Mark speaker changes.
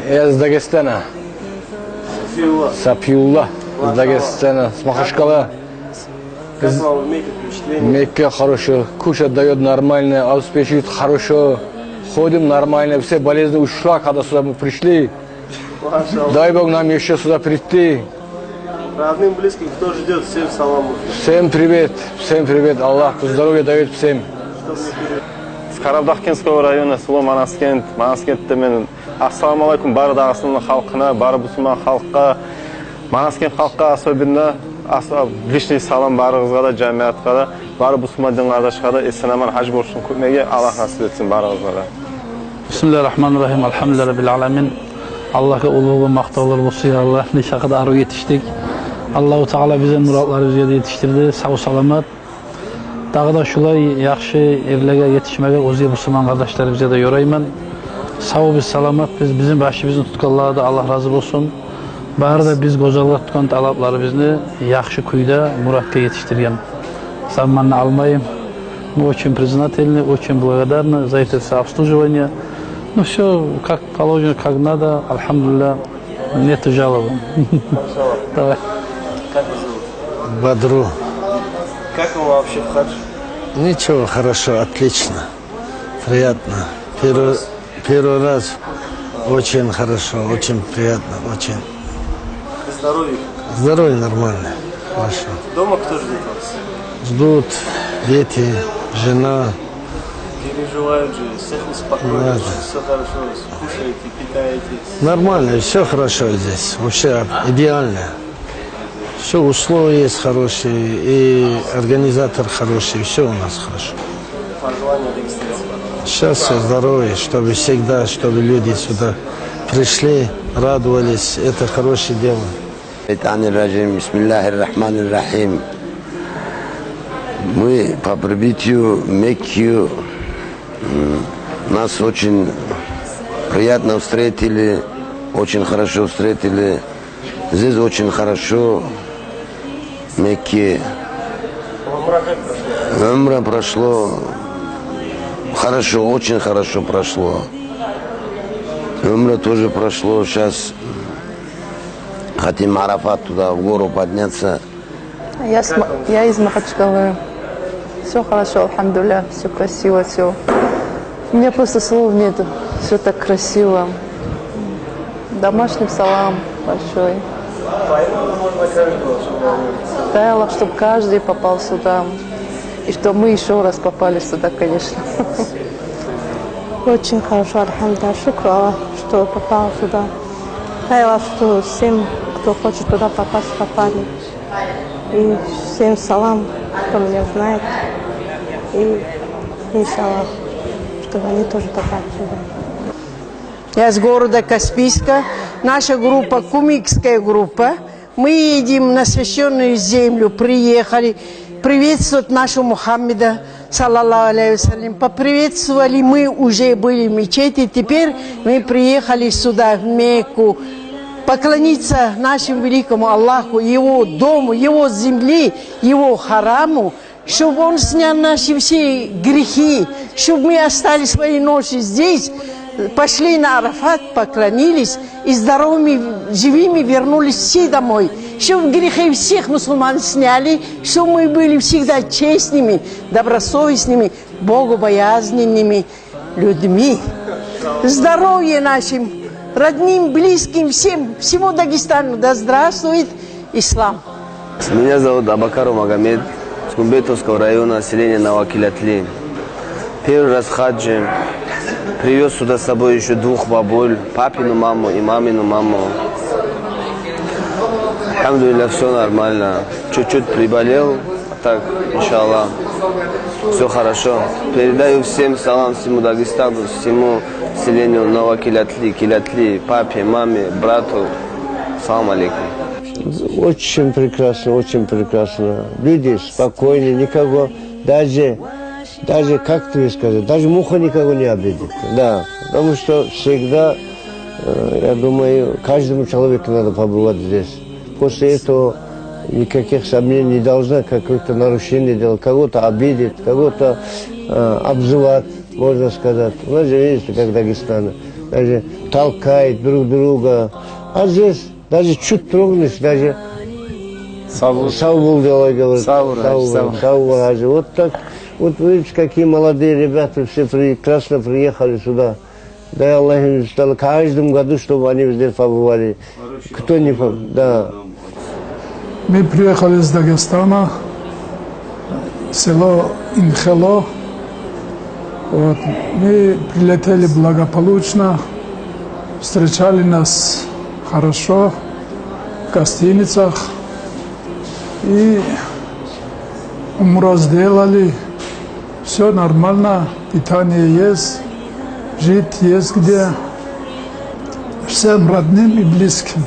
Speaker 1: Я из Дагестана. Сапиулла. Из Дагестана. С Махачкала.
Speaker 2: Как вам в Мекке впечатление?
Speaker 1: Мекка хорошо. Кушать дает нормально. Обеспечивает хорошо. Ходим нормально. Все болезни ушла, когда сюда мы пришли. Дай Бог нам еще сюда прийти.
Speaker 2: Родным, близким, кто ждет, всем салам.
Speaker 1: Всем привет. Всем привет. Аллах здоровья дает всем.
Speaker 3: С Карабахкинского района, село Манаскент. Манаскентте мен ассаламу алейкум бар Дагыстан халқына, бар мұсылман халыққа, Манаскент халыққа особенно личный салам барыңызға да, жамиатқа да, бар мұсылман дін қардашқа да, эсен-аман хаж болсын көмеге, Аллах насip етсін барыңызға да.
Speaker 4: Bismillahirrahmanirrahim. Elhamdülillahi rabbil alamin. Allah'a uluğu maqtalar olsun ya Allah. Ne şakada arı yetiştik. Allahu Teala bize muratları bize yetiştirdi. Sağ salamat. Daha da şulay yaxşı evlere yetişmeye ozi Müslüman kardeşlerimize de yorayman. Sağ biz salamat. Bizim başımızın tutkalları da Allah razı olsun. Barda biz gozalık tutkan talapları bizni yaxşı kuyda muratga yetiştirgen. Самманно алмаем. Мы очень признательны, очень благодарны за это все обслуживание. Ну все как положено, как надо. Альхамдулилля, нет жалоб. Давай.
Speaker 2: Как вас зовут?
Speaker 5: Бадру.
Speaker 2: Как вам вообще в хадж?
Speaker 5: Ничего, хорошо, отлично. Приятно. Первый раз очень хорошо, очень приятно, очень.
Speaker 2: Здоровье.
Speaker 5: Здоровье нормально, хорошо.
Speaker 2: Дома кто ждет вас?
Speaker 5: Ждут дети, жена.
Speaker 2: Переживают же, всех успокоить,
Speaker 5: Да.
Speaker 2: все хорошо, кушаете, питаетесь.
Speaker 5: Нормально, все хорошо здесь, вообще идеально. Все условия есть хорошие, и организатор хороший, все у нас хорошо.
Speaker 2: Пожелания дагестанцам.
Speaker 5: Счастья, здоровья, чтобы всегда, чтобы люди сюда пришли, радовались, это хорошее дело.
Speaker 6: Бисмиллахир-рахманир-рахим. Мы по прибытию в Мекку нас очень приятно встретили, очень хорошо встретили. Здесь очень хорошо в Мекке. Умра прошло хорошо, очень хорошо прошло. Умра тоже прошло. Сейчас хотим Арафат туда, в гору подняться.
Speaker 7: Я из Махачкалы. Все хорошо, альхамдулилля, все красиво, все. У меня просто слов нету. Все так красиво. Домашний салам большой. Дай Аллах, чтобы каждый попал сюда. И чтобы мы еще раз попали сюда, конечно.
Speaker 8: Очень хорошо, альхамдулилля, шукр Аллах, что попал сюда. Дай Аллах, что всем, кто хочет туда попасть, попали. И всем салам, кто меня знает. И иншаллах, чтобы они тоже попали сюда.
Speaker 9: Я с города Каспийска. Наша группа, кумикская группа. Мы едем на священную землю, приехали приветствовать нашего Мухаммеда, саллаллаху алейхи вассалям. Поприветствовали, мы уже были в мечети, теперь мы приехали сюда, в Мекку, поклониться нашему великому Аллаху, Его дому, Его земли, Его хараму, чтобы Он снял наши все грехи, чтобы мы остались свои ночи здесь, пошли на Арафат, поклонились и здоровыми, живыми вернулись все домой. Чтобы грехи всех мусульман сняли, чтобы мы были всегда честными, добросовестными, богобоязненными людьми. Здоровья нашим родным, близким, всем, всему Дагестану. Да здравствует ислам.
Speaker 6: Меня зовут Абакару Магомед, с Кумбетовского района, селения Навакилятли. Первый раз в хаджи. Привез сюда с собой еще двух бабуль, папину маму и мамину маму. Алхамдулилля, все нормально. Чуть-чуть приболел, а так, иншаллах, все хорошо. Передаю всем салам, всему Дагестану, всему селению Навакилятли, Килятли, папе, маме, брату. Салам алейкум.
Speaker 5: Очень прекрасно, очень прекрасно. Люди спокойны, никого, даже как тебе сказать, даже муха никого не обидит. Да, потому что всегда, я думаю, каждому человеку надо побывать здесь. После этого никаких сомнений не должно, какое-то нарушение делать, кого-то обидеть, кого-то обзывать, можно сказать. У нас же, видите, как Дагестан. даже толкает друг друга. А здесь даже чуть трогнешь, даже Сау говорит. Сау, Хажи. Вот так. Вот видите, какие молодые ребята, все прекрасно приехали сюда. Дай Аллах им стал каждом году, чтобы они здесь побывали. Кто не побывал, да.
Speaker 10: Мы приехали из Дагестана, село Инхело. Вот. Мы прилетели благополучно, встречали нас хорошо в гостиницах и умра сделали. Все нормально, питание есть, жить есть где. Всем родным и близким.